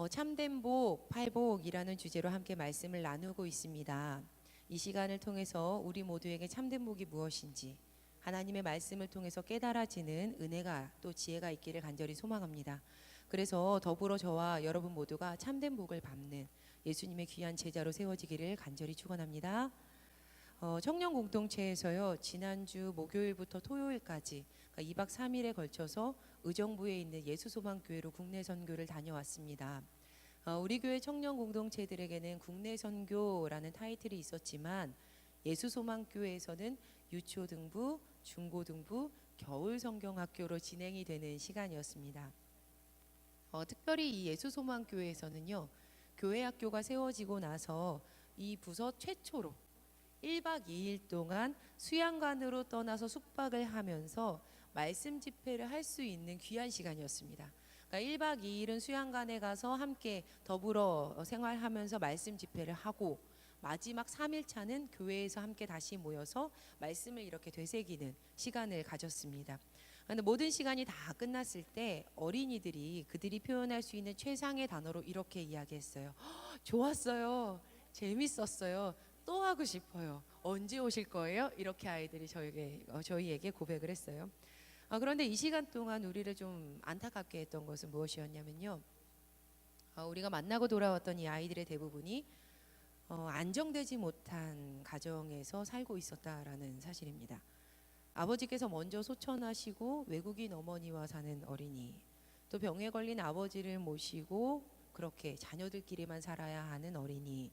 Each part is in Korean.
참된 복, 팔복이라는 주제로 함께 말씀을 나누고 있습니다. 이 시간을 통해서 우리 모두에게 참된 복이 무엇인지 하나님의 말씀을 통해서 깨달아지는 은혜가 또 지혜가 있기를 간절히 소망합니다. 그래서 더불어 저와 여러분 모두가 참된 복을 밟는 예수님의 귀한 제자로 세워지기를 간절히 축원합니다. 청년 공동체에서요, 지난주 목요일부터 토요일까지 그러니까 2박 3일에 걸쳐서 의정부에 있는 예수소망교회로 국내 선교를 다녀왔습니다. 우리 교회 청년 공동체들에게는 국내 선교라는 타이틀이 있었지만 예수소망교회에서는 유초등부, 중고등부, 겨울 성경학교로 진행이 되는 시간이었습니다. 특별히 이 예수소망교회에서는요, 교회 학교가 세워지고 나서 이 부서 최초로 1박 2일 동안 수양관으로 떠나서 숙박을 하면서 말씀 집회를 할 수 있는 귀한 시간이었습니다. 그러니까 1박 2일은 수양관에 가서 함께 더불어 생활하면서 말씀 집회를 하고 마지막 3일차는 교회에서 함께 다시 모여서 말씀을 이렇게 되새기는 시간을 가졌습니다. 그런데 모든 시간이 다 끝났을 때 어린이들이 그들이 표현할 수 있는 최상의 단어로 이렇게 이야기했어요. 좋았어요. 재밌었어요. 또 하고 싶어요. 언제 오실 거예요? 이렇게 아이들이 저희에게 고백을 했어요. 그런데 이 시간 동안 우리를 좀 안타깝게 했던 것은 무엇이었냐면요. 우리가 만나고 돌아왔던 이 아이들의 대부분이 안정되지 못한 가정에서 살고 있었다라는 사실입니다. 아버지께서 먼저 소천하시고 외국인 어머니와 사는 어린이, 또 병에 걸린 아버지를 모시고 그렇게 자녀들끼리만 살아야 하는 어린이,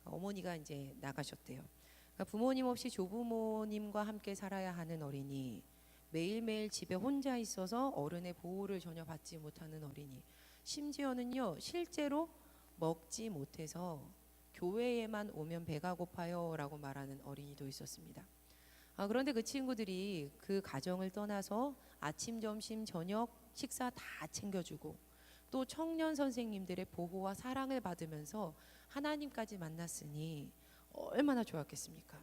어머니가 이제 나가셨대요. 그러니까 부모님 없이 조부모님과 함께 살아야 하는 어린이, 매일매일 집에 혼자 있어서 어른의 보호를 전혀 받지 못하는 어린이, 심지어는요 실제로 먹지 못해서 교회에만 오면 배가 고파요 라고 말하는 어린이도 있었습니다. 그런데 그 친구들이 그 가정을 떠나서 아침, 점심, 저녁 식사 다 챙겨주고 또 청년 선생님들의 보호와 사랑을 받으면서 하나님까지 만났으니 얼마나 좋았겠습니까?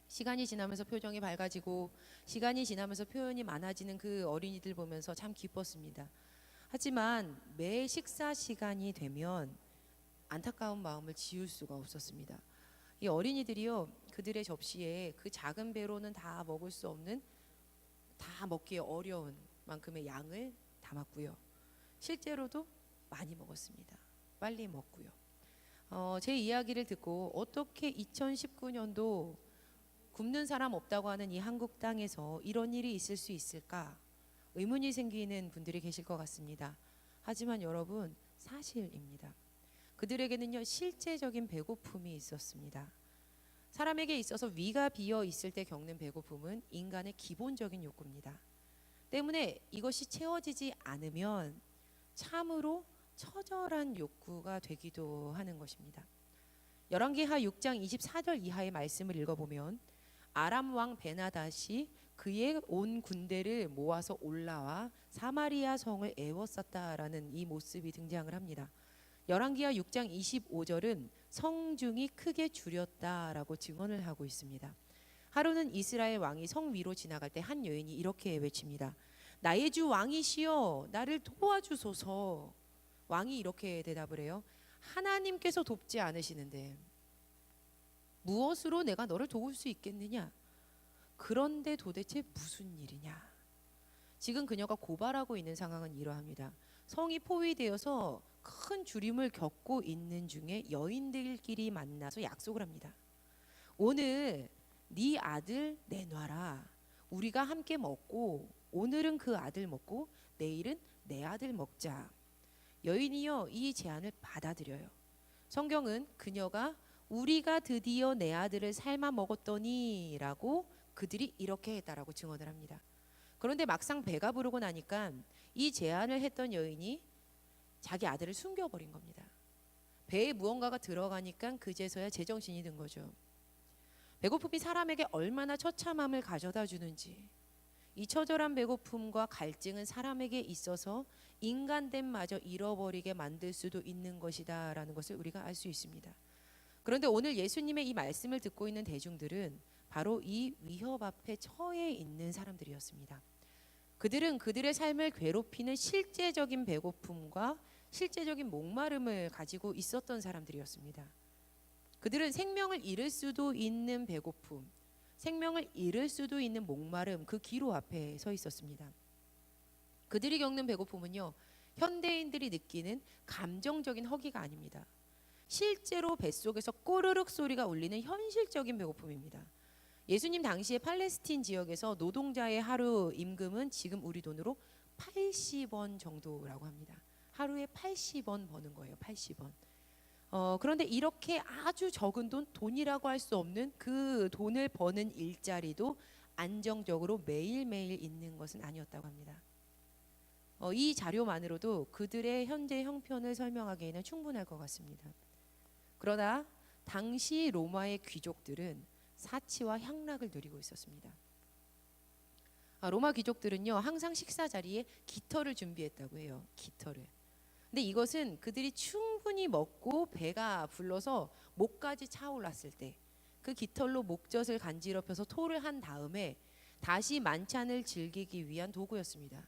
시간이 지나면서 표정이 밝아지고 시간이 지나면서 표현이 많아지는 그 어린이들 보면서 참 기뻤습니다. 하지만 매 식사 시간이 되면 안타까운 마음을 지울 수가 없었습니다. 이 어린이들이요, 그들의 접시에 그 작은 배로는 다 먹을 수 없는, 다 먹기 어려운 만큼의 양을 담았고요. 실제로도 많이 먹었습니다. 빨리 먹고요. 제 이야기를 듣고 어떻게 2019년도 굶는 사람 없다고 하는 이 한국 땅에서 이런 일이 있을 수 있을까 의문이 생기는 분들이 계실 것 같습니다. 하지만 여러분, 사실입니다. 그들에게는요 실제적인 배고픔이 있었습니다. 사람에게 있어서 위가 비어 있을 때 겪는 배고픔은 인간의 기본적인 욕구입니다. 때문에 이것이 채워지지 않으면 참으로 처절한 욕구가 되기도 하는 것입니다. 열왕기하 6장 24절 이하의 말씀을 읽어보면 아람 왕 베나닷이 그의 온 군대를 모아서 올라와 사마리아 성을 에워쌌다라는 이 모습이 등장을 합니다. 열왕기하 6장 25절은 성중이 크게 줄였다라고 증언을 하고 있습니다. 하루는 이스라엘 왕이 성 위로 지나갈 때 한 여인이 이렇게 외칩니다. 나의 주 왕이시여 나를 도와주소서. 왕이 이렇게 대답을 해요. 하나님께서 돕지 않으시는데 무엇으로 내가 너를 도울 수 있겠느냐? 그런데 도대체 무슨 일이냐? 지금 그녀가 고발하고 있는 상황은 이러합니다. 성이 포위되어서 큰 주림을 겪고 있는 중에 여인들끼리 만나서 약속을 합니다. 오늘 네 아들 내놔라. 우리가 함께 먹고 오늘은 그 아들 먹고 내일은 내 아들 먹자. 여인이요 이 제안을 받아들여요. 성경은 그녀가 우리가 드디어 내 아들을 삶아 먹었더니 라고 그들이 이렇게 했다라고 증언을 합니다. 그런데 막상 배가 부르고 나니까 이 제안을 했던 여인이 자기 아들을 숨겨버린 겁니다. 배에 무언가가 들어가니까 그제서야 제정신이 든 거죠. 배고픔이 사람에게 얼마나 처참함을 가져다 주는지, 이 처절한 배고픔과 갈증은 사람에게 있어서 인간됨마저 잃어버리게 만들 수도 있는 것이다 라는 것을 우리가 알 수 있습니다. 그런데 오늘 예수님의 이 말씀을 듣고 있는 대중들은 바로 이 위협 앞에 처해 있는 사람들이었습니다. 그들은 그들의 삶을 괴롭히는 실제적인 배고픔과 실제적인 목마름을 가지고 있었던 사람들이었습니다. 그들은 생명을 잃을 수도 있는 배고픔, 생명을 잃을 수도 있는 목마름, 그 기로 앞에 서 있었습니다. 그들이 겪는 배고픔은요, 현대인들이 느끼는 감정적인 허기가 아닙니다. 실제로 뱃속에서 꼬르륵 소리가 울리는 현실적인 배고픔입니다. 예수님 당시에 팔레스틴 지역에서 노동자의 하루 임금은 지금 우리 돈으로 80원 정도라고 합니다. 하루에 80원 버는 거예요. 80원. 그런데 이렇게 아주 적은 돈이라고 할 수 없는 그 돈을 버는 일자리도 안정적으로 매일매일 있는 것은 아니었다고 합니다. 이 자료만으로도 그들의 현재 형편을 설명하기에는 충분할 것 같습니다. 그러나 당시 로마의 귀족들은 사치와 향락을 누리고 있었습니다. 로마 귀족들은요, 항상 식사 자리에 깃털을 준비했다고 해요. 깃털을. 근데 이것은 그들이 충분히 먹고 배가 불러서 목까지 차올랐을 때 그 깃털로 목젖을 간지럽혀서 토를 한 다음에 다시 만찬을 즐기기 위한 도구였습니다.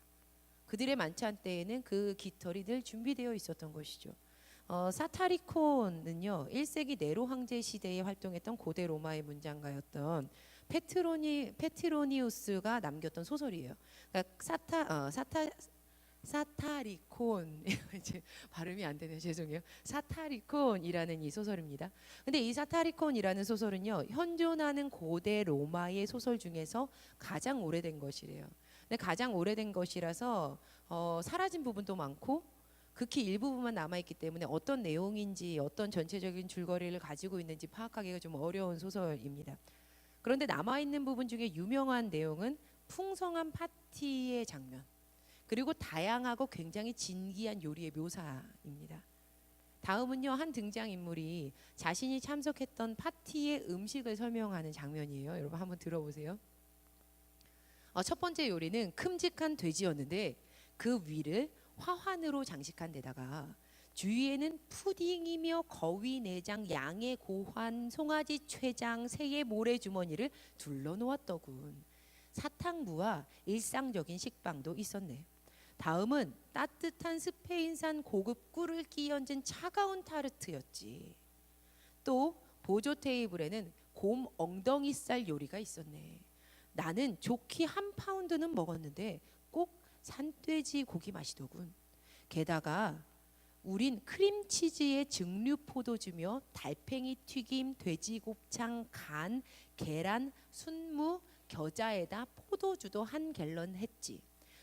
그들의 만찬 때에는 그 깃털이 늘 준비되어 있었던 것이죠. 사타리콘은요, 1세기 네로 황제 시대에 활동했던 고대 로마의 문장가였던 페트로니우스가 남겼던 소설이에요. 그러니까 사타리콘 이제 발음이 안 되네요. 죄송해요. 사타리콘이라는 이 소설입니다. 근데 이 사타리콘이라는 소설은요, 현존하는 고대 로마의 소설 중에서 가장 오래된 것이래요. 근데 가장 오래된 것이라서 사라진 부분도 많고 극히 일부분만 남아있기 때문에 어떤 내용인지 어떤 전체적인 줄거리를 가지고 있는지 파악하기가 좀 어려운 소설입니다. 그런데 남아있는 부분 중에 유명한 내용은 풍성한 파티의 장면, 그리고 다양하고 굉장히 진기한 요리의 묘사입니다. 다음은요, 한 등장인물이 자신이 참석했던 파티의 음식을 설명하는 장면이에요. 여러분 한번 들어보세요. 첫 번째 요리는 큼직한 돼지였는데 그 위를 화환으로 장식한 데다가 주위에는 푸딩이며 거위 내장, 양의 고환, 송아지 췌장, 새의 모래주머니를 둘러놓았더군. 사탕무와 일상적인 식빵도 있었네. 다음은 따뜻한 스페인산 고급 꿀을 끼얹은 차가운 타르트였지. 또 보조 테이블에는 곰 엉덩이살 요리가 있었네. 나는 좋기 1파운드는 먹었는데 꼭 산돼지 고기 맛이더군. 게다가 우린 크림치즈에 증류 포도주며 달팽이 튀김, 돼지곱창, 간, 계란, 순무, 겨자에다 포도주도 1갤런 했지.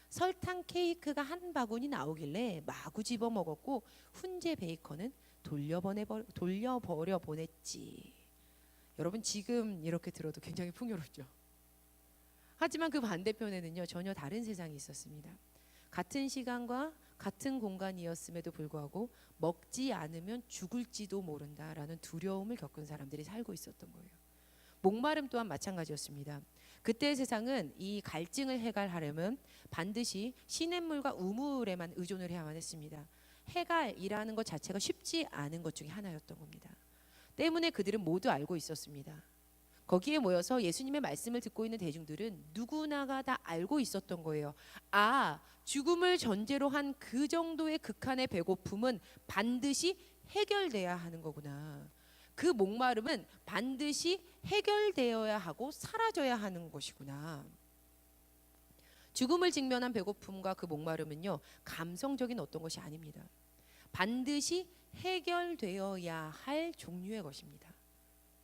설탕 케이크가 1바구니 나오길래 마구 집어 먹었고 훈제 베이컨은 돌려버려 보냈지. 여러분 지금 이렇게 들어도 굉장히 풍요롭죠. 하지만 그 반대편에는요, 전혀 다른 세상이 있었습니다. 같은 시간과 같은 공간이었음에도 불구하고 먹지 않으면 죽을지도 모른다라는 두려움을 겪은 사람들이 살고 있었던 거예요. 목마름 또한 마찬가지였습니다. 그때의 세상은 이 갈증을 해결하려면 반드시 시냇물과 우물에만 의존을 해야만 했습니다. 해갈이라는 것 자체가 쉽지 않은 것 중에 하나였던 겁니다. 때문에 그들은 모두 알고 있었습니다. 거기에 모여서 예수님의 말씀을 듣고 있는 대중들은 누구나가 다 알고 있었던 거예요. 죽음을 전제로 한 그 정도의 극한의 배고픔은 반드시 해결돼야 하는 거구나. 그 목마름은 반드시 해결되어야 하고 사라져야 하는 것이구나. 죽음을 직면한 배고픔과 그 목마름은요, 감성적인 어떤 것이 아닙니다. 반드시 해결되어야 할 종류의 것입니다.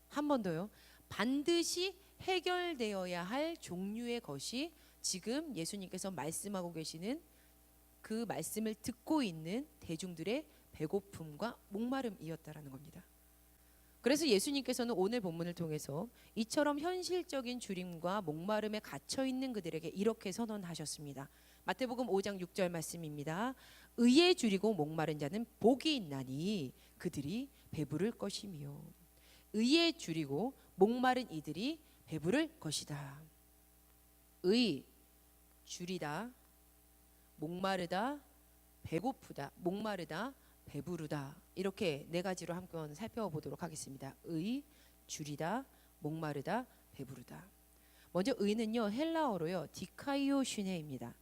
한 번 더요. 반드시 해결되어야 할 종류의 것이 지금 예수님께서 말씀하고 계시는 그 말씀을 듣고 있는 대중들의 배고픔과 목마름이었다라는 겁니다. 그래서 예수님께서는 오늘 본문을 통해서 이처럼 현실적인 주림과 목마름에 갇혀 있는 그들에게 이렇게 선언하셨습니다. 마태복음 5장 6절 말씀입니다. 의에 줄이고 목마른 자는 복이 있나니 그들이 배부를 것이며. 의에 줄이고 목마른 이들이 배부를 것이다. 의, 줄이다, 목마르다, 배고프다, 목마르다, 배부르다. 이렇게 4가지로 한번 살펴보도록 하겠습니다. 의, 줄이다, 목마르다, 배부르다. 먼저 의는요, 헬라어로요, 디카이오슈네입니다.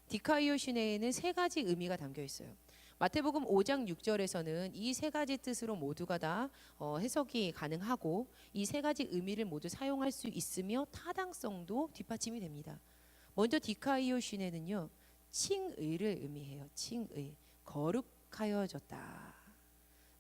디카이오슈네에는 3가지 의미가 담겨 있어요. 마태복음 5장 6절에서는 이 세 가지 뜻으로 모두가 다 해석이 가능하고 이 세 가지 의미를 모두 사용할 수 있으며 타당성도 뒷받침이 됩니다. 먼저 디카이오시네는요, 칭의를 의미해요. 칭의, 거룩하여졌다.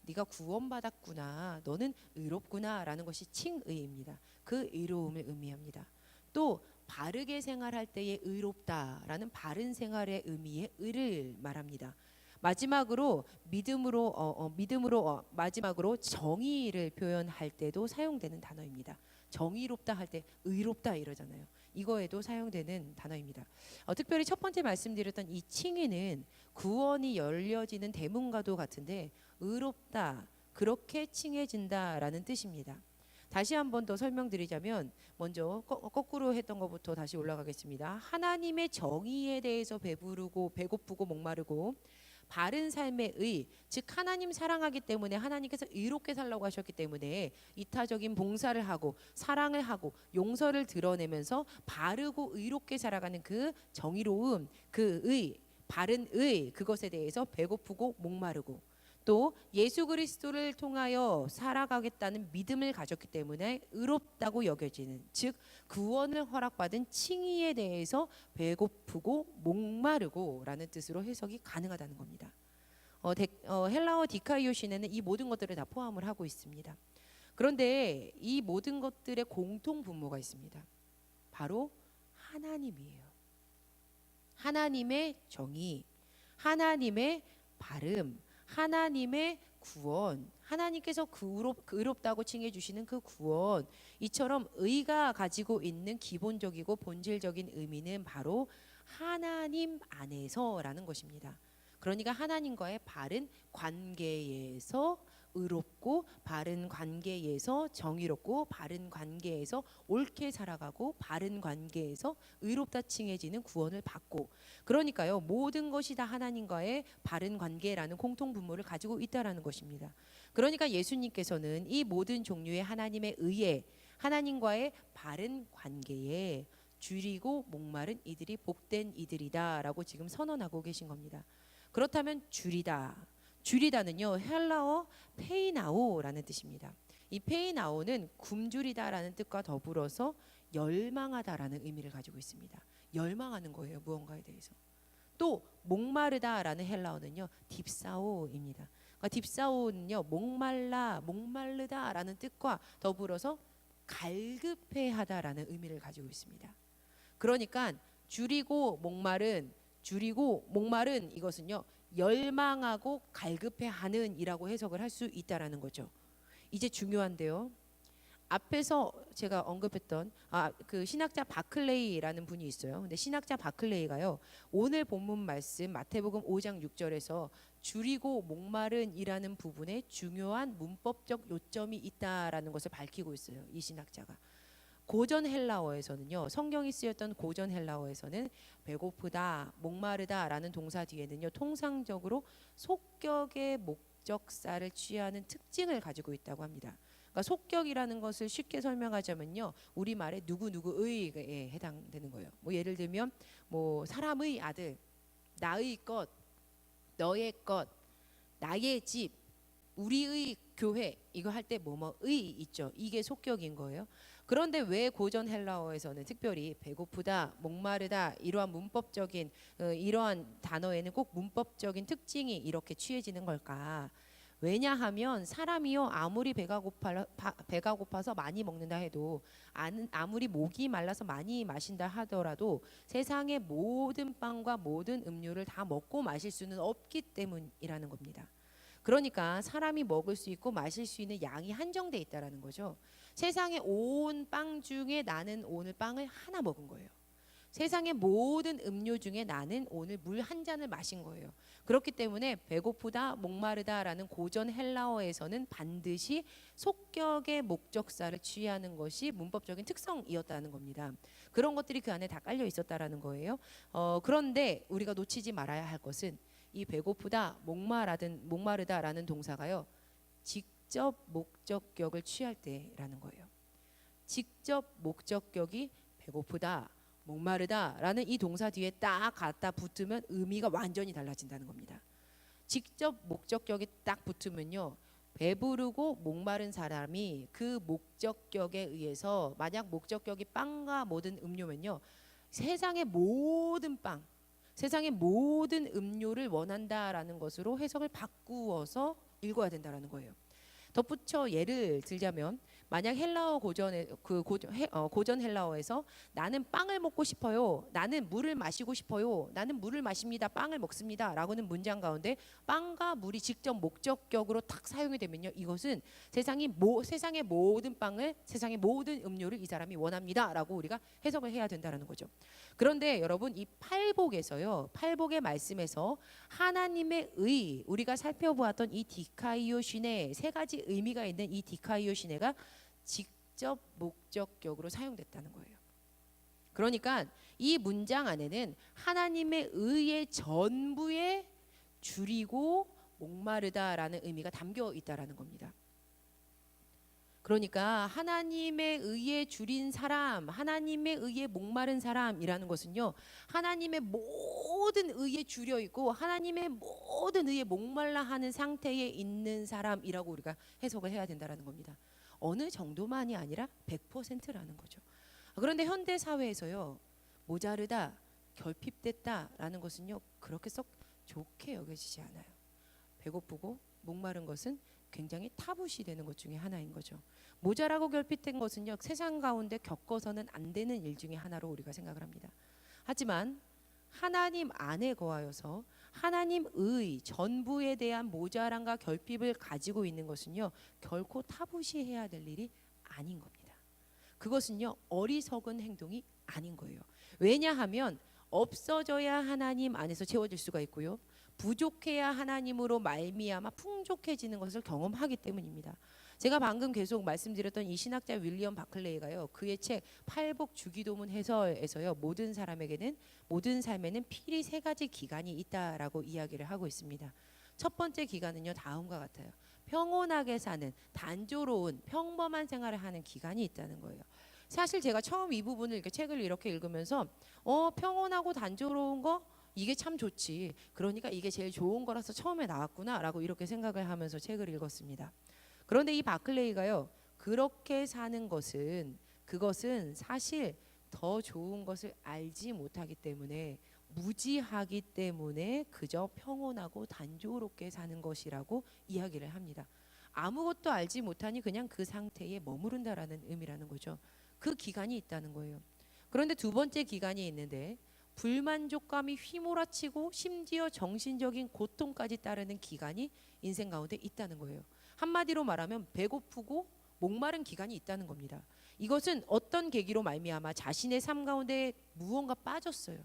네가 구원받았구나, 너는 의롭구나라는 것이 칭의입니다. 그 의로움을 의미합니다. 또 바르게 생활할 때의 의롭다라는 바른 생활의 의미의 의를 말합니다. 마지막으로 믿음으로 마지막으로 정의를 표현할 때도 사용되는 단어입니다. 정의롭다 할 때 의롭다 이러잖아요. 이거에도 사용되는 단어입니다. 특별히 첫 번째 말씀드렸던 이 칭의는 구원이 열려지는 대문과도 같은데 의롭다, 그렇게 칭해진다라는 뜻입니다. 다시 한 번 더 설명드리자면 먼저 거꾸로 했던 것부터 다시 올라가겠습니다. 하나님의 정의에 대해서 배고프고 목마르고 바른 삶의 의, 즉 하나님 사랑하기 때문에 하나님께서 의롭게 살라고 하셨기 때문에 이타적인 봉사를 하고 사랑을 하고 용서를 드러내면서 바르고 의롭게 살아가는 그 정의로움, 그 의, 바른 의, 그것에 대해서 배고프고 목마르고 또 예수 그리스도를 통하여 살아가겠다는 믿음을 가졌기 때문에 의롭다고 여겨지는, 즉 구원을 허락받은 칭의에 대해서 배고프고 목마르고 라는 뜻으로 해석이 가능하다는 겁니다. 헬라어 디카이오시네는 이 모든 것들을 다 포함을 하고 있습니다. 그런데 이 모든 것들의 공통 분모가 있습니다. 바로 하나님이에요. 하나님의 정의, 하나님의 바름, 하나님의 구원, 하나님께서 의롭다고 칭해 주시는 그 구원, 이처럼 의가 가지고 있는 기본적이고 본질적인 의미는 바로 하나님 안에서라는 것입니다. 그러니까 하나님과의 바른 관계에서 의롭고, 바른 관계에서 정의롭고, 바른 관계에서 옳게 살아가고, 바른 관계에서 의롭다 칭해지는 구원을 받고, 그러니까요 모든 것이 다 하나님과의 바른 관계라는 공통 분모를 가지고 있다라는 것입니다. 그러니까 예수님께서는 이 모든 종류의 하나님의 의에, 하나님과의 바른 관계에 줄이고 목마른 이들이 복된 이들이다라고 지금 선언하고 계신 겁니다. 그렇다면 줄이다는요 헬라어 페이나오라는 뜻입니다. 이 페이나오는 굶주리다라는 뜻과 더불어서 열망하다라는 의미를 가지고 있습니다. 열망하는 거예요, 무언가에 대해서. 또 목마르다라는 헬라어는요 딥사오입니다. 그러니까 딥사오는요 목마르다라는 뜻과 더불어서 갈급해하다라는 의미를 가지고 있습니다. 그러니까 줄이고 목마른 이것은요 열망하고 갈급해하는 이라고 해석을 할 수 있다라는 거죠. 이제 중요한데요, 앞에서 제가 언급했던 그 신학자 바클레이라는 분이 있어요. 근데 신학자 바클레이가요 오늘 본문 말씀 마태복음 5장 6절에서 줄이고 목마른 이라는 부분에 중요한 문법적 요점이 있다라는 것을 밝히고 있어요. 이 신학자가 고전 헬라어에서는요, 성경이 쓰였던 고전 헬라어에서는 배고프다, 목마르다라는 동사 뒤에는요 통상적으로 속격의 목적사를 취하는 특징을 가지고 있다고 합니다. 그러니까 속격이라는 것을 쉽게 설명하자면요, 우리말에 누구누구의에 해당되는 거예요. 뭐 예를 들면 뭐 사람의 아들, 나의 것, 너의 것, 나의 집, 우리의 교회, 이거 할 때 뭐뭐의 있죠. 이게 속격인 거예요. 그런데 왜 고전 헬라어에서는 특별히 배고프다, 목마르다 이러한 문법적인 이러한 단어에는 꼭 문법적인 특징이 이렇게 취해지는 걸까? 왜냐하면 사람이요 아무리 배가 고파서 많이 먹는다 해도, 아무리 목이 말라서 많이 마신다 하더라도 세상의 모든 빵과 모든 음료를 다 먹고 마실 수는 없기 때문이라는 겁니다. 그러니까 사람이 먹을 수 있고 마실 수 있는 양이 한정돼 있다라는 거죠. 세상의 온 빵 중에 나는 오늘 빵을 하나 먹은 거예요. 세상의 모든 음료 중에 나는 오늘 물 한 잔을 마신 거예요. 그렇기 때문에 배고프다, 목마르다라는 고전 헬라어에서는 반드시 속격의 목적사를 취하는 것이 문법적인 특성이었다는 겁니다. 그런 것들이 그 안에 다 깔려 있었다라는 거예요. 그런데 우리가 놓치지 말아야 할 것은 이 배고프다, 목마르다라는 동사가요 직접 목적격을 취할 때라는 거예요. 직접 목적격이 배고프다, 목마르다라는 이 동사 뒤에 딱 갖다 붙으면 의미가 완전히 달라진다는 겁니다. 직접 목적격이 딱 붙으면요, 배부르고 목마른 사람이 그 목적격에 의해서, 만약 목적격이 빵과 모든 음료면요, 세상의 모든 빵, 세상의 모든 음료를 원한다라는 것으로 해석을 바꾸어서 읽어야 된다라는 거예요. 덧붙여 예를 들자면, 만약 헬라어 고전 헬라어에서 나는 빵을 먹고 싶어요, 나는 물을 마시고 싶어요, 나는 물을 마십니다, 빵을 먹습니다 라고는 문장 가운데 빵과 물이 직접 목적격으로 탁 사용이 되면요, 이것은 세상의 모든 빵을, 세상의 모든 음료를 이 사람이 원합니다 라고 우리가 해석을 해야 된다는 거죠. 그런데 여러분, 이 팔복의 말씀에서 하나님의 의, 우리가 살펴보았던 이 디카이오시네, 세 가지 의미가 있는 이 디카이오시네가 직접 목적격으로 사용됐다는 거예요. 그러니까 이 문장 안에는 하나님의 의의 전부에 줄이고 목마르다라는 의미가 담겨 있다라는 겁니다. 그러니까 하나님의 의에 줄인 사람, 하나님의 의에 목마른 사람이라는 것은요, 하나님의 모든 의에 줄여 있고 하나님의 모든 의에 목말라 하는 상태에 있는 사람이라고 우리가 해석을 해야 된다는 겁니다. 어느 정도만이 아니라 100%라는 거죠. 그런데 현대 사회에서요, 모자르다, 결핍됐다라는 것은요, 그렇게 썩 좋게 여겨지지 않아요. 배고프고 목마른 것은 굉장히 타부시 되는 것 중에 하나인 거죠. 모자라고 결핍된 것은요, 세상 가운데 겪어서는 안 되는 일 중에 하나로 우리가 생각을 합니다. 하지만 하나님 안에 거하여서 하나님의 전부에 대한 모자람과 결핍을 가지고 있는 것은요, 결코 타부시해야 될 일이 아닌 겁니다. 그것은요, 어리석은 행동이 아닌 거예요. 왜냐하면 없어져야 하나님 안에서 채워질 수가 있고요, 부족해야 하나님으로 말미암아 풍족해지는 것을 경험하기 때문입니다. 제가 방금 계속 말씀드렸던 이 신학자 윌리엄 바클레이가요, 그의 책 팔복 주기도문 해설에서요, 모든 삶에는 필히 세 가지 기간이 있다라고 이야기를 하고 있습니다. 첫 번째 기간은요, 다음과 같아요. 평온하게 사는, 단조로운 평범한 생활을 하는 기간이 있다는 거예요. 사실 제가 처음 이 부분을 이렇게 책을 이렇게 읽으면서 평온하고 단조로운 거, 이게 참 좋지, 그러니까 이게 제일 좋은 거라서 처음에 나왔구나 라고 이렇게 생각을 하면서 책을 읽었습니다. 그런데 이 바클레이가요, 그렇게 사는 그것은 사실 더 좋은 것을 알지 못하기 때문에, 무지하기 때문에 그저 평온하고 단조롭게 사는 것이라고 이야기를 합니다. 아무것도 알지 못하니 그냥 그 상태에 머무른다라는 의미라는 거죠. 그 기간이 있다는 거예요. 그런데 두 번째 기간이 있는데, 불만족감이 휘몰아치고 심지어 정신적인 고통까지 따르는 기간이 인생 가운데 있다는 거예요. 한마디로 말하면 배고프고 목마른 기간이 있다는 겁니다. 이것은 어떤 계기로 말미암아 자신의 삶 가운데 무언가 빠졌어요.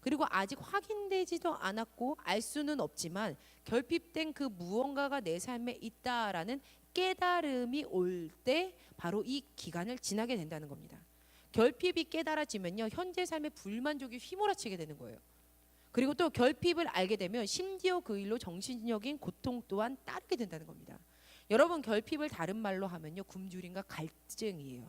그리고 아직 확인되지도 않았고 알 수는 없지만 결핍된 그 무언가가 내 삶에 있다라는 깨달음이 올 때 바로 이 기간을 지나게 된다는 겁니다. 결핍이 깨달아지면요, 현재 삶의 불만족이 휘몰아치게 되는 거예요. 그리고 또 결핍을 알게 되면 심지어 그 일로 정신적인 고통 또한 따르게 된다는 겁니다. 여러분, 결핍을 다른 말로 하면요, 굶주림과 갈증이에요.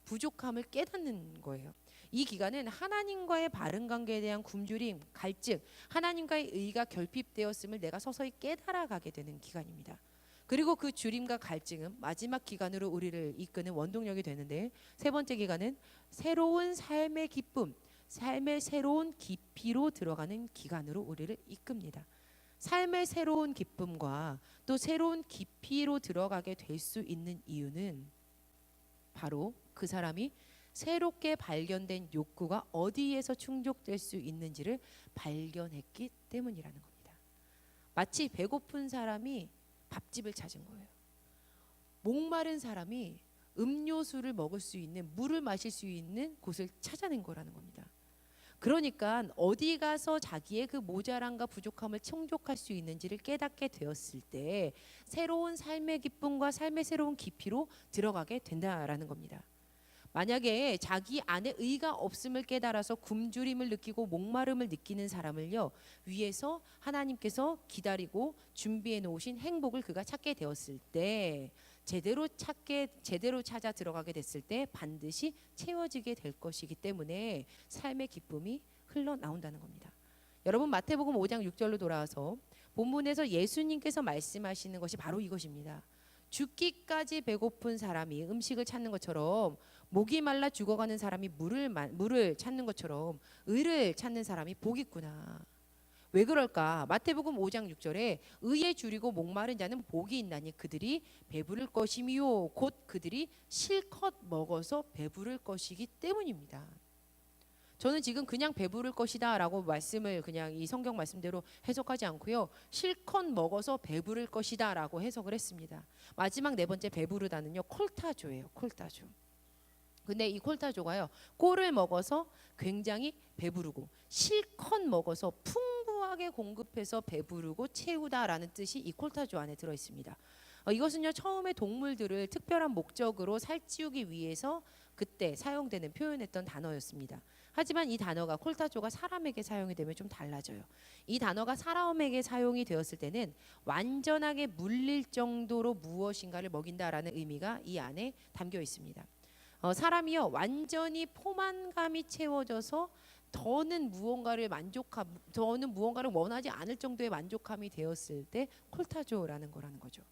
부족함을 깨닫는 거예요. 이 기간은 하나님과의 바른 관계에 대한 굶주림, 갈증, 하나님과의 의가 결핍되었음을 내가 서서히 깨달아가게 되는 기간입니다. 그리고 그 주림과 갈증은 마지막 기간으로 우리를 이끄는 원동력이 되는데, 세 번째 기간은 새로운 삶의 기쁨, 삶의 새로운 깊이로 들어가는 기간으로 우리를 이끕니다. 삶의 새로운 기쁨과 또 새로운 깊이로 들어가게 될 수 있는 이유는 바로 그 사람이 새롭게 발견된 욕구가 어디에서 충족될 수 있는지를 발견했기 때문이라는 겁니다. 마치 배고픈 사람이 밥집을 찾은 거예요. 목마른 사람이 음료수를 먹을 수 있는, 물을 마실 수 있는 곳을 찾아낸 거라는 겁니다. 그러니까 어디 가서 자기의 그 모자람과 부족함을 충족할 수 있는지를 깨닫게 되었을 때 새로운 삶의 기쁨과 삶의 새로운 깊이로 들어가게 된다라는 겁니다. 만약에 자기 안에 의가 없음을 깨달아서 굶주림을 느끼고 목마름을 느끼는 사람을요, 위에서 하나님께서 기다리고 준비해 놓으신 행복을 그가 찾게 되었을 때, 제대로 찾아 들어가게 됐을 때 반드시 채워지게 될 것이기 때문에 삶의 기쁨이 흘러나온다는 겁니다. 여러분, 마태복음 5장 6절로 돌아와서 본문에서 예수님께서 말씀하시는 것이 바로 이것입니다. 죽기까지 배고픈 사람이 음식을 찾는 것처럼, 목이 말라 죽어가는 사람이 물을 찾는 것처럼 의를 찾는 사람이 복이 있구나. 왜 그럴까? 마태복음 5장 6절에 의에 줄이고 목마른 자는 복이 있나니 그들이 배부를 것이미요 곧 그들이 실컷 먹어서 배부를 것이기 때문입니다. 저는 지금 그냥 배부를 것이다 라고 말씀을 그냥 이 성경 말씀대로 해석하지 않고요, 실컷 먹어서 배부를 것이다 라고 해석을 했습니다. 마지막 네 번째 배부르다는요, 콜타조예요. 콜타조. 근데 이 콜타조가요, 꼴을 먹어서 굉장히 배부르고 실컷 먹어서 풍부하게 공급해서 배부르고 채우다라는 뜻이 이 콜타조 안에 들어 있습니다. 이것은요, 처음에 동물들을 특별한 목적으로 살찌우기 위해서 그때 사용되는 표현했던 단어였습니다. 하지만 이 단어가, 콜타조가 사람에게 사용이 되면 좀 달라져요. 이 단어가 사람에게 사용이 되었을 때는 완전하게 물릴 정도로 무엇인가를 먹인다라는 의미가 이 안에 담겨 있습니다. 사람이요, 완전히 포만감이 채워져서 더는 무언가를 원하지 않을 정도의 만족함이 되었을 때 콜타조라는 거라는 거죠.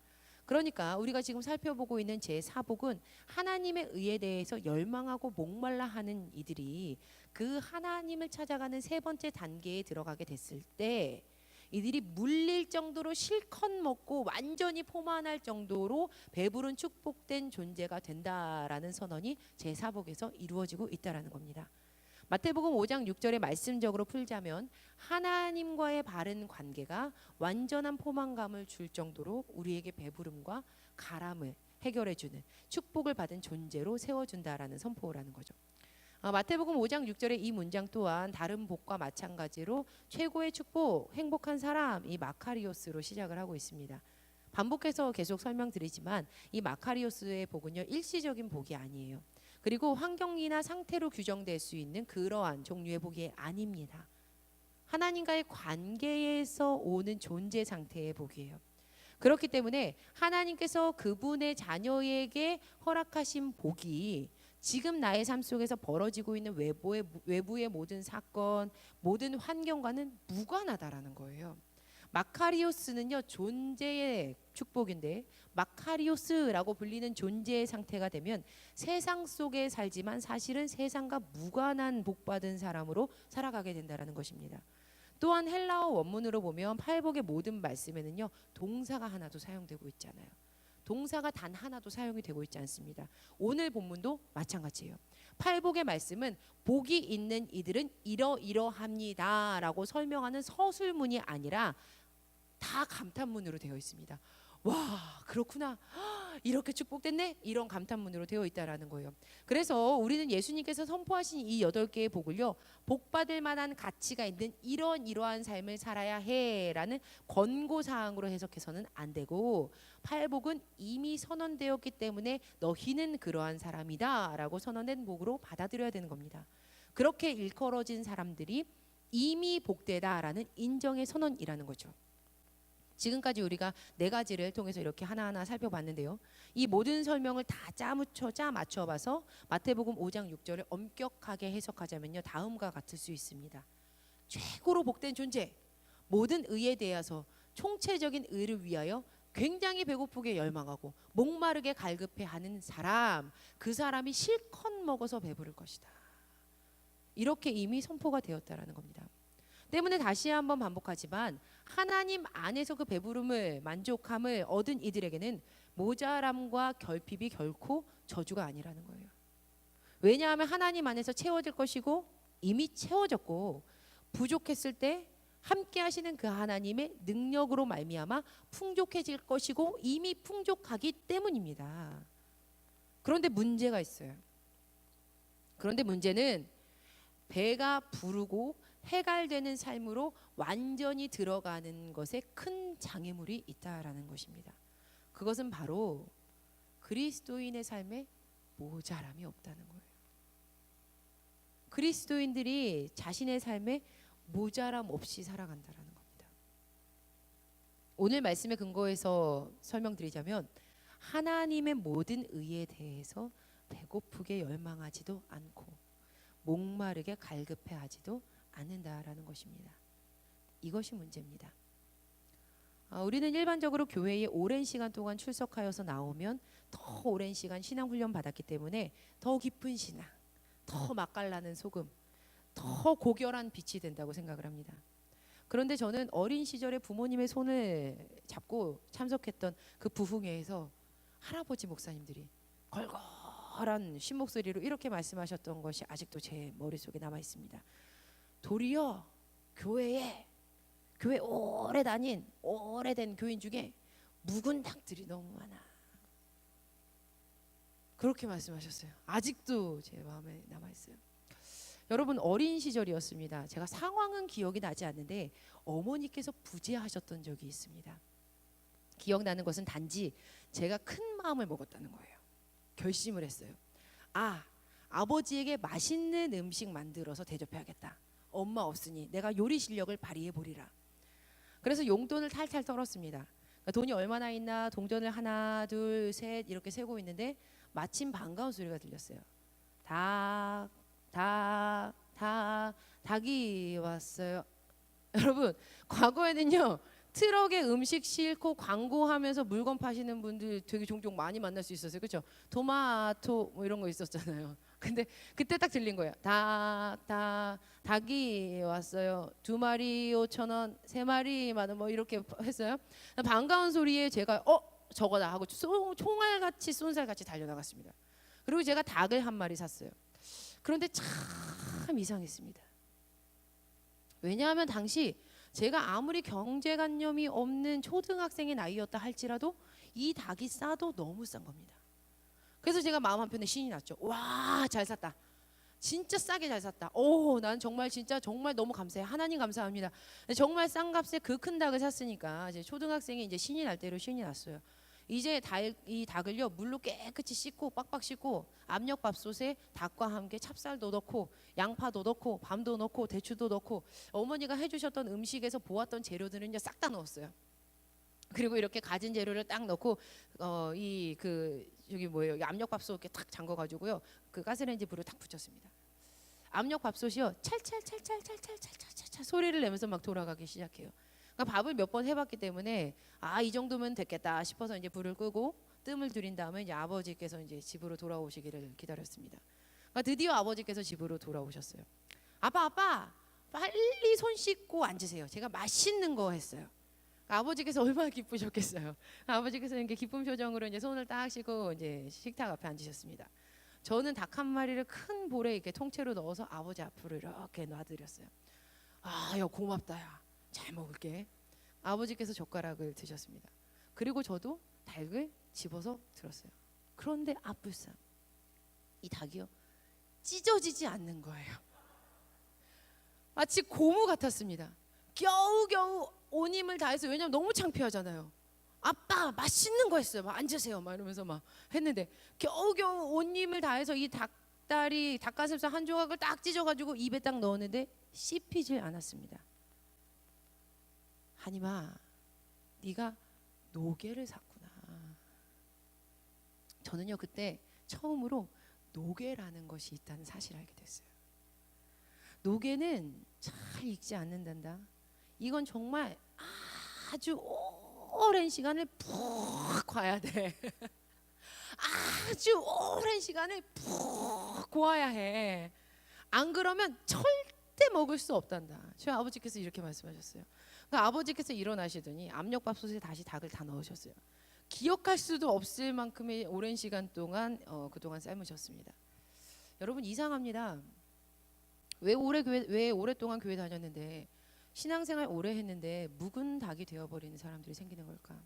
그러니까 우리가 지금 살펴보고 있는 제4복은 하나님의 의에 대해서 열망하고 목말라 하는 이들이 그 하나님을 찾아가는 세 번째 단계에 들어가게 됐을 때 이들이 물릴 정도로 실컷 먹고 완전히 포만할 정도로 배부른 축복된 존재가 된다라는 선언이 제4복에서 이루어지고 있다라는 겁니다. 마태복음 5장 6절에 말씀적으로 풀자면 하나님과의 바른 관계가 완전한 포만감을 줄 정도로 우리에게 배부름과 가람을 해결해주는 축복을 받은 존재로 세워준다라는 선포라는 거죠. 마태복음 5장 6절의 이 문장 또한 다른 복과 마찬가지로 최고의 축복, 행복한 사람, 이 마카리오스로 시작을 하고 있습니다. 반복해서 계속 설명드리지만 이 마카리오스의 복은요, 일시적인 복이 아니에요. 그리고 환경이나 상태로 규정될 수 있는 그러한 종류의 복이 아닙니다. 하나님과의 관계에서 오는 존재 상태의 복이에요. 그렇기 때문에 하나님께서 그분의 자녀에게 허락하신 복이 지금 나의 삶 속에서 벌어지고 있는 외부의 모든 사건, 모든 환경과는 무관하다라는 거예요. 마카리오스는요, 존재의 축복인데, 마카리오스라고 불리는 존재의 상태가 되면 세상 속에 살지만 사실은 세상과 무관한 복받은 사람으로 살아가게 된다는 것입니다. 또한 헬라어 원문으로 보면 팔복의 모든 말씀에는요, 동사가 하나도 사용되고 있잖아요. 동사가 단 하나도 사용이 되고 있지 않습니다. 오늘 본문도 마찬가지예요. 팔복의 말씀은 복이 있는 이들은 이러이러합니다 라고 설명하는 서술문이 아니라 다 감탄문으로 되어 있습니다. 와, 그렇구나, 이렇게 축복됐네, 이런 감탄문으로 되어 있다라는 거예요. 그래서 우리는 예수님께서 선포하신 이 8개의 복을요, 복받을 만한 가치가 있는 이러한 삶을 살아야 해라는 권고사항으로 해석해서는 안 되고, 팔복은 이미 선언되었기 때문에 너희는 그러한 사람이다 라고 선언된 복으로 받아들여야 되는 겁니다. 그렇게 일컬어진 사람들이 이미 복되다라는 인정의 선언이라는 거죠. 지금까지 우리가 4가지를 통해서 이렇게 하나하나 살펴봤는데요, 이 모든 설명을 다 짜 맞춰봐서 마태복음 5장 6절을 엄격하게 해석하자면요, 다음과 같을 수 있습니다. 최고로 복된 존재, 모든 의에 대해서 총체적인 의를 위하여 굉장히 배고프게 열망하고 목마르게 갈급해하는 사람, 그 사람이 실컷 먹어서 배부를 것이다. 이렇게 이미 선포가 되었다라는 겁니다. 때문에 다시 한번 반복하지만 하나님 안에서 그 배부름을, 만족함을 얻은 이들에게는 모자람과 결핍이 결코 저주가 아니라는 거예요. 왜냐하면 하나님 안에서 채워질 것이고 이미 채워졌고, 부족했을 때 함께 하시는 그 하나님의 능력으로 말미암아 풍족해질 것이고 이미 풍족하기 때문입니다. 그런데 문제가 있어요. 그런데 문제는 배가 부르고 해갈되는 삶으로 완전히 들어가는 것에 큰 장애물이 있다라는 것입니다. 그것은 바로 그리스도인의 삶에 모자람이 없다는 거예요. 그리스도인들이 자신의 삶에 모자람 없이 살아간다라는 겁니다. 오늘 말씀의 근거에서 설명드리자면 하나님의 모든 의에 대해서 배고프게 열망하지도 않고 목마르게 갈급해하지도 않는다라는 것입니다. 이것이 문제입니다. 우리는 일반적으로 교회에 오랜 시간 동안 출석하여서 나오면 더 오랜 시간 신앙 훈련 받았기 때문에 더 깊은 신앙, 더 맛깔나는 소금, 더 고결한 빛이 된다고 생각을 합니다. 그런데 저는 어린 시절에 부모님의 손을 잡고 참석했던 그 부흥회에서 할아버지 목사님들이 걸걸한 쉰 목소리로 이렇게 말씀하셨던 것이 아직도 제 머릿속에 남아 있습니다. 도리어 교회 오래 다닌 오래된 교인 중에 묵은 닭들이 너무 많아. 그렇게 말씀하셨어요. 아직도 제 마음에 남아 있어요. 여러분, 어린 시절이었습니다. 제가 상황은 기억이 나지 않는데 어머니께서 부재하셨던 적이 있습니다. 기억나는 것은 단지 제가 큰 마음을 먹었다는 거예요. 결심을 했어요. 아버지에게 맛있는 음식 만들어서 대접해야겠다. 엄마 없으니 내가 요리 실력을 발휘해 보리라. 그래서 용돈을 탈탈 떨었습니다. 그러니까 돈이 얼마나 있나 동전을 하나 둘 셋 이렇게 세고 있는데 마침 반가운 소리가 들렸어요. 닭이 왔어요. 여러분, 과거에는요 트럭에 음식 싣고 광고하면서 물건 파시는 분들 되게 종종 많이 만날 수 있었어요. 그렇죠? 토마토 뭐 이런 거 있었잖아요. 근데 그때 딱 들린 거예요. 닭이 왔어요. 2마리 5,000원, 3마리 10,000원 뭐 이렇게 했어요. 반가운 소리에 제가 저거다 하고 총알같이 쏜살같이 달려나갔습니다. 그리고 제가 닭을 한 마리 샀어요. 그런데 참 이상했습니다. 왜냐하면 당시 제가 아무리 경제관념이 없는 초등학생의 나이였다 할지라도 이 닭이 싸도 너무 싼 겁니다. 그래서 제가 마음 한편에 신이 났죠. 와, 잘 샀다. 진짜 싸게 잘 샀다. 난 정말 진짜 정말 너무 감사해. 하나님 감사합니다. 정말 싼 값에 그 큰 닭을 샀으니까 이제 초등학생이 이제 신이 날 대로 신이 났어요. 이제 이 닭을요 물로 깨끗이 씻고 빡빡 씻고 압력밥솥에 닭과 함께 찹쌀도 넣고 양파도 넣고 밤도 넣고 대추도 넣고 어머니가 해주셨던 음식에서 보았던 재료들은요 싹 다 넣었어요. 그리고 이렇게 가진 재료를 딱 넣고 여기 뭐예요? 압력밥솥 이렇게 탁 잠궈가지고요 그 가스레인지 불을 탁 붙였습니다. 압력밥솥이요 찰찰찰찰찰찰찰찰 소리를 내면서 막 돌아가기 시작해요. 그러니까 밥을 몇 번 해봤기 때문에 이 정도면 됐겠다 싶어서 이제 불을 끄고 뜸을 들인 다음에 이제 아버지께서 이제 집으로 돌아오시기를 기다렸습니다. 그러니까 드디어 아버지께서 집으로 돌아오셨어요. 아빠 빨리 손 씻고 앉으세요. 제가 맛있는 거 했어요. 그러니까 아버지께서 얼마나 기쁘셨겠어요. 아버지께서 이렇게 기쁜 표정으로 이제 손을 딱 씻고 이제 식탁 앞에 앉으셨습니다. 저는 닭 한 마리를 큰 볼에 이렇게 통째로 넣어서 아버지 앞으로 이렇게 놔드렸어요. 야 고맙다 야. 잘 먹을게. 아버지께서 젓가락을 드셨습니다. 그리고 저도 닭을 집어서 들었어요. 그런데 앞불상 이 닭이요 찢어지지 않는 거예요. 마치 고무 같았습니다. 겨우겨우 온 힘을 다해서, 왜냐면 너무 창피하잖아요. 아빠 맛있는 거 했어요. 막 앉으세요. 막 이러면서 막 했는데 겨우겨우 온 힘을 다해서 이 닭가슴살 한 조각을 딱 찢어가지고 입에 딱 넣었는데 씹히질 않았습니다. 하니마, 네가 노개를 샀구나. 저는요 그때 처음으로 노개라는 것이 있다는 사실을 알게 됐어요. 노개는 잘 익지 않는단다. 이건 정말 아주 오랜 시간을 푹 과야 돼. 아주 오랜 시간을 푹 고아야 해. 안 그러면 절대 먹을 수 없단다. 저희 아버지께서 이렇게 말씀하셨어요. 그러니까 아버지께서 일어나시더니 압력밥솥에 다시 닭을 다 넣으셨어요. 기억할 수도 없을 만큼의 오랜 시간 동안 그동안 삶으셨습니다. 여러분 이상합니다. 왜 오랫동안 교회 다녔는데 신앙생활 오래 했는데 묵은 닭이 되어버리는 사람들이 생기는 걸까?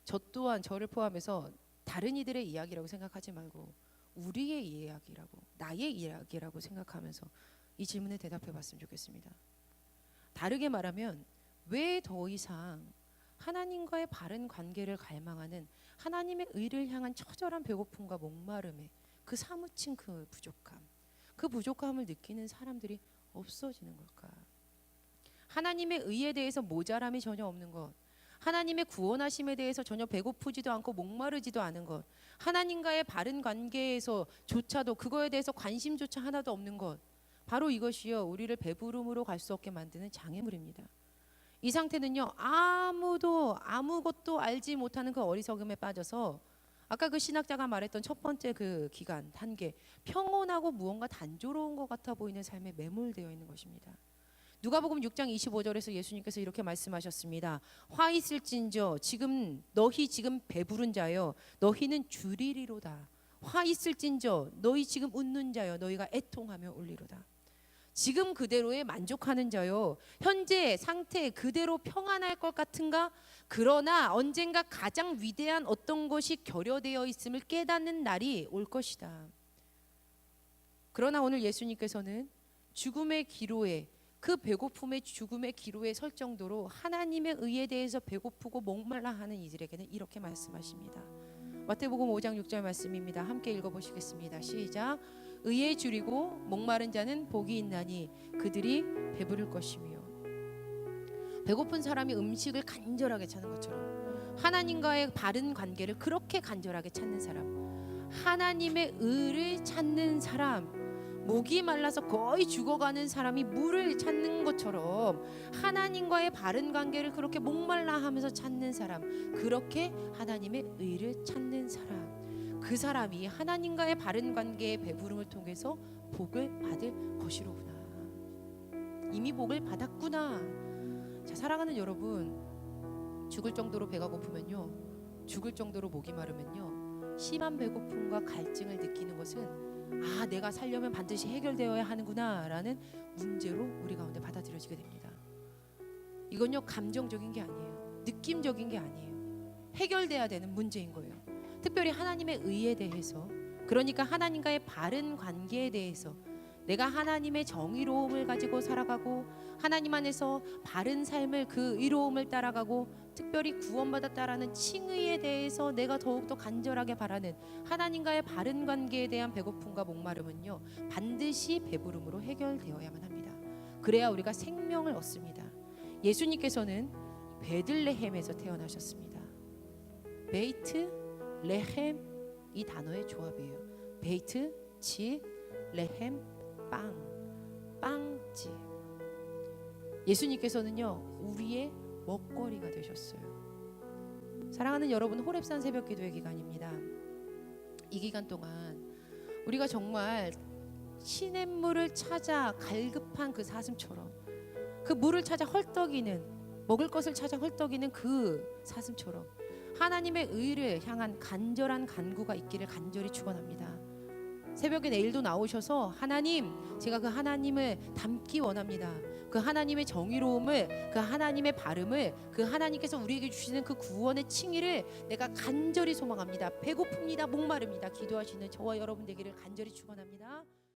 저 또한 저를 포함해서 다른 이들의 이야기라고 생각하지 말고 우리의 이야기라고, 나의 이야기라고 생각하면서 이 질문에 대답해 봤으면 좋겠습니다. 다르게 말하면 왜 더 이상 하나님과의 바른 관계를 갈망하는 하나님의 의를 향한 처절한 배고픔과 목마름에 그 사무친 그 부족함을 느끼는 사람들이 없어지는 걸까? 하나님의 의에 대해서 모자람이 전혀 없는 것, 하나님의 구원하심에 대해서 전혀 배고프지도 않고 목마르지도 않은 것, 하나님과의 바른 관계에서조차도 그거에 대해서 관심조차 하나도 없는 것, 바로 이것이요 우리를 배부름으로 갈 수 없게 만드는 장애물입니다. 이 상태는요, 아무도 아무것도 알지 못하는 그 어리석음에 빠져서 아까 그 신학자가 말했던 첫 번째 그 기간 단계, 평온하고 무언가 단조로운 것 같아 보이는 삶에 매몰되어 있는 것입니다. 누가복음 6장 25절에서 예수님께서 이렇게 말씀하셨습니다. 화 있을진저 너희 지금 배부른 자여 너희는 줄이리로다. 화 있을진저 너희 지금 웃는 자여 너희가 애통하며 울리로다. 지금 그대로에 만족하는 자요, 현재 상태 그대로 평안할 것 같은가? 그러나 언젠가 가장 위대한 어떤 것이 결여되어 있음을 깨닫는 날이 올 것이다. 그러나 오늘 예수님께서는 죽음의 기로에, 그 배고픔의 죽음의 기로에 설 정도로 하나님의 의에 대해서 배고프고 목말라 하는 이들에게는 이렇게 말씀하십니다. 마태복음 5장 6절 말씀입니다. 함께 읽어보시겠습니다. 시작. 의에 줄이고 목마른 자는 복이 있나니 그들이 배부를 것이며. 배고픈 사람이 음식을 간절하게 찾는 것처럼 하나님과의 바른 관계를 그렇게 간절하게 찾는 사람, 하나님의 의를 찾는 사람, 목이 말라서 거의 죽어가는 사람이 물을 찾는 것처럼 하나님과의 바른 관계를 그렇게 목말라 하면서 찾는 사람, 그렇게 하나님의 의를 찾는 사람, 그 사람이 하나님과의 바른 관계의 배부름을 통해서 복을 받을 것이로구나. 이미 복을 받았구나. 자, 사랑하는 여러분, 죽을 정도로 배가 고프면요, 죽을 정도로 목이 마르면요, 심한 배고픔과 갈증을 느끼는 것은 내가 살려면 반드시 해결되어야 하는구나 라는 문제로 우리 가운데 받아들여지게 됩니다. 이건요, 감정적인 게 아니에요. 느낌적인 게 아니에요. 해결돼야 되는 문제인 거예요. 특별히 하나님의 의에 대해서, 그러니까 하나님과의 바른 관계에 대해서 내가 하나님의 정의로움을 가지고 살아가고 하나님 안에서 바른 삶을, 그 의로움을 따라가고 특별히 구원받았다라는 칭의에 대해서 내가 더욱더 간절하게 바라는 하나님과의 바른 관계에 대한 배고픔과 목마름은요, 반드시 배부름으로 해결되어야만 합니다. 그래야 우리가 생명을 얻습니다. 예수님께서는 베들레헴에서 태어나셨습니다. 베이트, 레헴, 이 단어의 조합이에요. 베이트, 집, 레헴, 빵집. 예수님께서는요, 우리의 먹거리가 되셨어요. 사랑하는 여러분, 호렙산 새벽 기도의 기간입니다. 이 기간 동안 우리가 정말 시냇물을 찾아 갈급한 그 사슴처럼, 그 물을 찾아 헐떡이는, 먹을 것을 찾아 헐떡이는 그 사슴처럼 하나님의 의를 향한 간절한 간구가 있기를 간절히 축원합니다. 새벽에 내일도 나오셔서 하나님, 제가 그 하나님을 닮기 원합니다. 그 하나님의 정의로움을, 그 하나님의 바름을, 그 하나님께서 우리에게 주시는 그 구원의 칭의를 내가 간절히 소망합니다. 배고픕니다. 목마릅니다. 기도하시는 저와 여러분 되기를 간절히 축원합니다.